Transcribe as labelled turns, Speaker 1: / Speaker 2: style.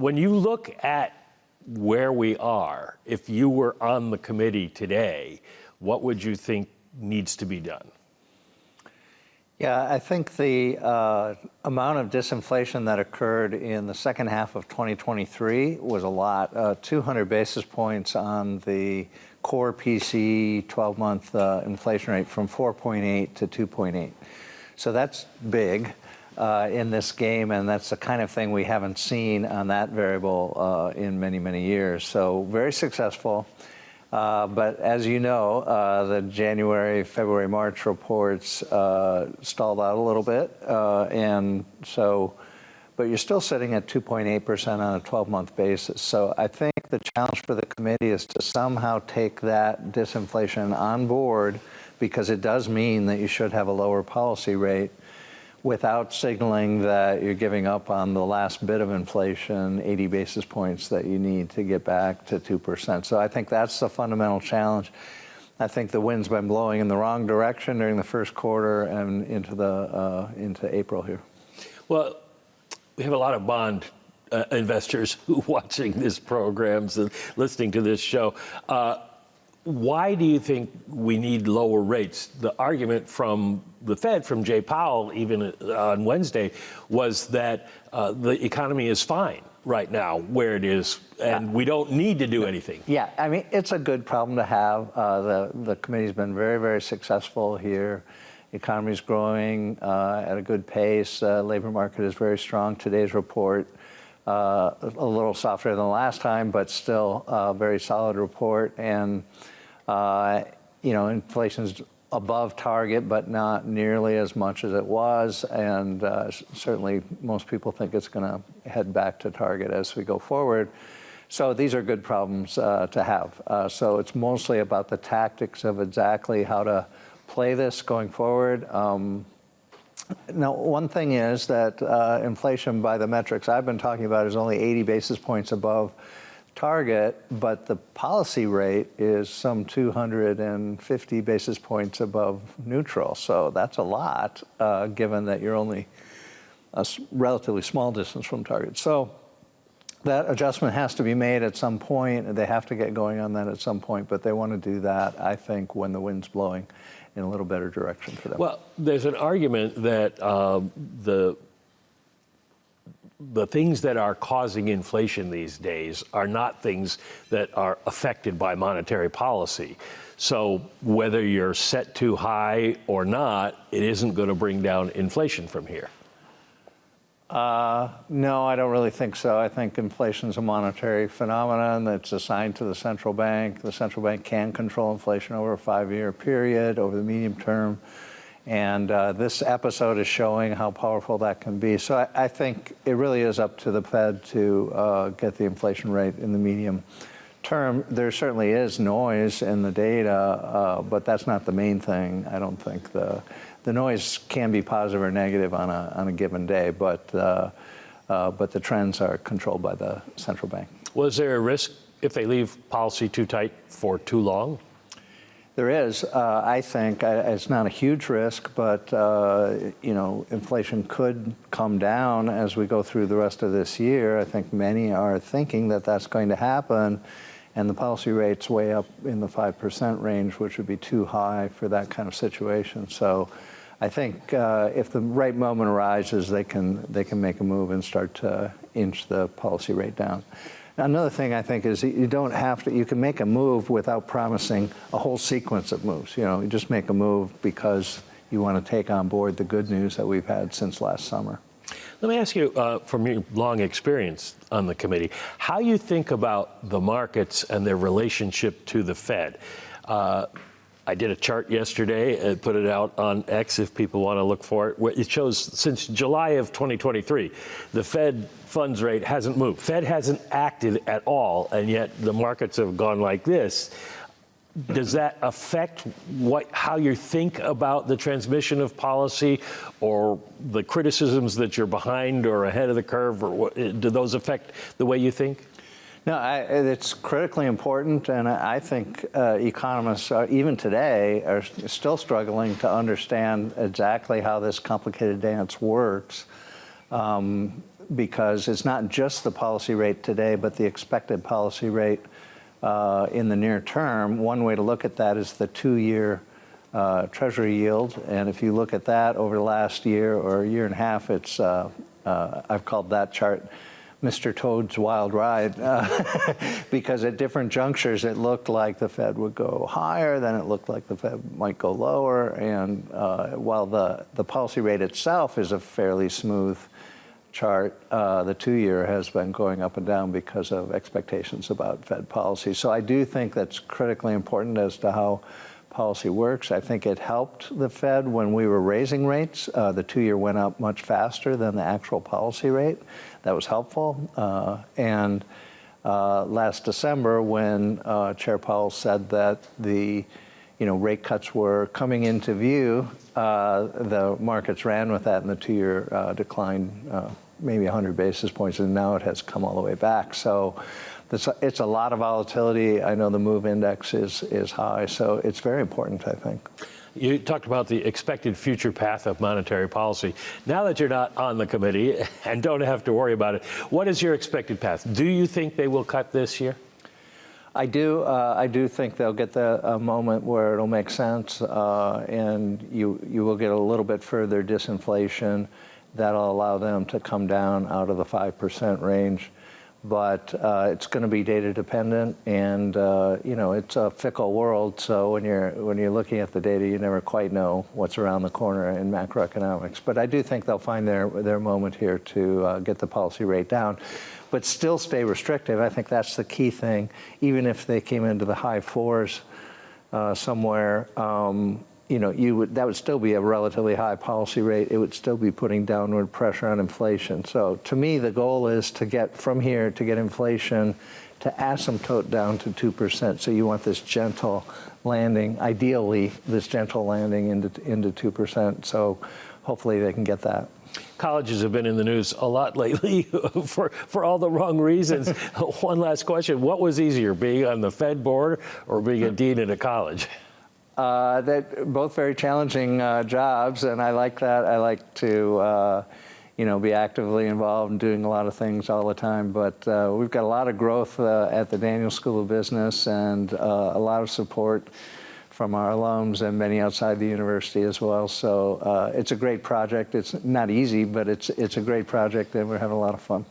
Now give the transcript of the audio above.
Speaker 1: When you look at where we are, if you were on the committee today, what would you think needs to be done?
Speaker 2: Yeah, I think the amount of disinflation that occurred in the second half of 2023 was a lot. 200 basis points on the core PCE 12-month inflation rate from 4.8 to 2.8. So that's big in this game, and that's the kind of thing we haven't seen on that variable in many, many years. So very successful. But as you know, the January, February, March reports stalled out a little bit. But you're still sitting at 2.8% on a 12-month basis. So I think the challenge for the committee is to somehow take that disinflation on board, because it does mean that you should have a lower policy rate, without signaling that you're giving up on the last bit of inflation, 80 basis points that you need to get back to 2%. So I think that's the fundamental challenge. I think the wind's been blowing in the wrong direction during the first quarter and into April here.
Speaker 1: Well, we have a lot of bond investors watching this programs and listening to this show. Why do you think we need lower rates? The argument from the Fed, from Jay Powell, even on Wednesday, was that the economy is fine right now where it is, and we don't need to do anything.
Speaker 2: Yeah, I mean, it's a good problem to have. The committee's been very, very successful here. The economy's growing at a good pace. Labor market is very strong. Today's report, a little softer than last time, but still a very solid report. And inflation's above target, but not nearly as much as it was. And certainly most people think it's going to head back to target as we go forward. So these are good problems to have. So it's mostly about the tactics of exactly how to play this going forward. Now, one thing is that inflation, by the metrics I've been talking about, is only 80 basis points above target, but the policy rate is some 250 basis points above neutral. So that's a lot, given that you're only a relatively small distance from target. So that adjustment has to be made at some point. They have to get going on that at some point, but they want to do that, I think, when the wind's blowing in a little better direction for them.
Speaker 1: Well, there's an argument that the things that are causing inflation these days are not things that are affected by monetary policy. So whether you're set too high or not, it isn't going to bring down inflation from here.
Speaker 2: No, I don't really think so. I think inflation is a monetary phenomenon that's assigned to the central bank. The central bank can control inflation over a 5-year period, over the medium term. And this episode is showing how powerful that can be. So I think it really is up to the Fed to get the inflation rate in the medium term. There certainly is noise in the data, but that's not the main thing. I don't think the noise can be positive or negative on a given day, but the trends are controlled by the central bank.
Speaker 1: Was there a risk if they leave policy too tight for too long?
Speaker 2: There is. I think it's not a huge risk, but inflation could come down as we go through the rest of this year. I think many are thinking that that's going to happen, and the policy rate's way up in the 5% range, which would be too high for that kind of situation. So I think if the right moment arises, they can make a move and start to inch the policy rate down. Another thing I think is you don't have to, you can make a move without promising a whole sequence of moves. You just make a move because you want to take on board the good news that we've had since last summer.
Speaker 1: Let me ask you, from your long experience on the committee, how you think about the markets and their relationship to the Fed. I did a chart yesterday and put it out on X if people want to look for it. It shows since July of 2023, the Fed funds rate hasn't moved. Fed hasn't acted at all, and yet the markets have gone like this. Does that affect how you think about the transmission of policy, or the criticisms that you're behind or ahead of the curve, or do those affect the way you think?
Speaker 2: No, it's critically important, and I think economists, even today, are still struggling to understand exactly how this complicated dance works. because it's not just the policy rate today, but the expected policy rate in the near term. One way to look at that is the 2-year Treasury yield, and if you look at that over the last year or a year and a half, it's I've called that chart Mr. Toad's Wild Ride, because at different junctures it looked like the Fed would go higher, then it looked like the Fed might go lower, and while the policy rate itself is a fairly smooth chart, the 2-year has been going up and down because of expectations about Fed policy. So I do think that's critically important as to how policy works. I think it helped the Fed when we were raising rates. The 2-year went up much faster than the actual policy rate. That was helpful. And last December, when Chair Powell said that the rate cuts were coming into view, the markets ran with that, and the 2-year declined maybe 100 basis points, and now it has come all the way back. So it's a lot of volatility. I know the MOVE index is high, so it's very important, I think.
Speaker 1: You talked about the expected future path of monetary policy. Now that you're not on the committee and don't have to worry about it, what is your expected path? Do you think they will cut this year?
Speaker 2: I do. I do think they'll get a moment where it'll make sense, and you will get a little bit further disinflation. That'll allow them to come down out of the 5% range. But it's going to be data dependent, and it's a fickle world. So when you're looking at the data, you never quite know what's around the corner in macroeconomics. But I do think they'll find their moment here to get the policy rate down, but still stay restrictive. I think that's the key thing. Even if they came into the high 4s somewhere, that would still be a relatively high policy rate. It would still be putting downward pressure on inflation. So to me, the goal is to get from here to get inflation to asymptote down to 2%. So you want this gentle landing, ideally this gentle landing into 2%. So hopefully they can get that.
Speaker 1: Colleges have been in the news a lot lately for all the wrong reasons. One last question. What was easier, being on the Fed board or being a dean at a college?
Speaker 2: They're both very challenging jobs, and I like that. I like to, be actively involved in doing a lot of things all the time. But we've got a lot of growth at the Daniel School of Business, and a lot of support from our alums and many outside the university as well. So it's a great project. It's not easy, but it's a great project, and we're having a lot of fun.